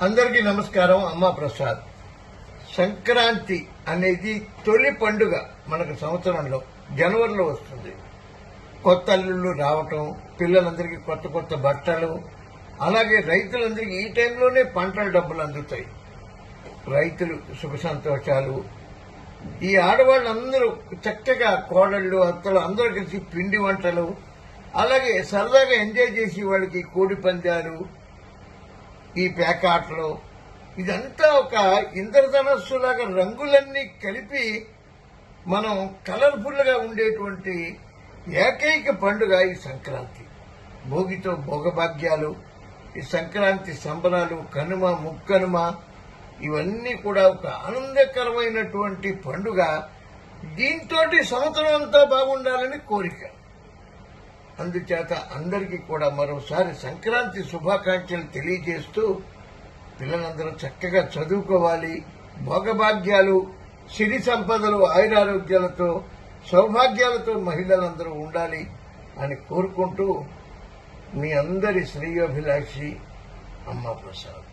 అందరికీ నమస్కారం. అమ్మా ప్రసాద్. సంక్రాంతి అనేది తొలి పండుగ మనకు సంవత్సరంలో జనవరిలో వస్తుంది. కొత్త అల్లుళ్ళు రావటం, పిల్లలందరికీ కొత్త కొత్త బట్టలు, అలాగే రైతులందరికీ ఈ టైంలోనే పంటల డబ్బులు అందుతాయి. రైతులు సుఖ సంతోషాలు. ఈ ఆడవాళ్ళందరూ చక్కగా కోడళ్ళు, అత్తలు అందరూ కలిసి పిండి వంటలు, అలాగే సరదాగా ఎంజాయ్ చేసి వాళ్ళకి కోడి పందాలు, ఈ పేకాటలు, ఇదంతా ఒక ఇంద్రధనస్సులాగా రంగులన్నీ కలిపి మనం కలర్ఫుల్ గా ఉండేటువంటి ఏకైక పండుగ ఈ సంక్రాంతి. భోగితో భోగభాగ్యాలు, ఈ సంక్రాంతి సంబరాలు, కనుమ, ముక్కనుమ, ఇవన్నీ కూడా ఒక ఆనందకరమైనటువంటి పండుగ. దీంతో సంవత్సరం అంతా బాగుండాలని కోరిక. అందుచేత అందరికీ కూడా మరోసారి సంక్రాంతి శుభాకాంక్షలు తెలియజేస్తూ, పిల్లలందరూ చక్కగా చదువుకోవాలి, భోగభాగ్యాలు, సిరి సంపదలు, ఆయురారోగ్యాలతో, సౌభాగ్యాలతో మహిళలందరూ ఉండాలి అని కోరుకుంటూ మీ అందరి శ్రేయోభిలాషి అమ్మా ప్రసాద్.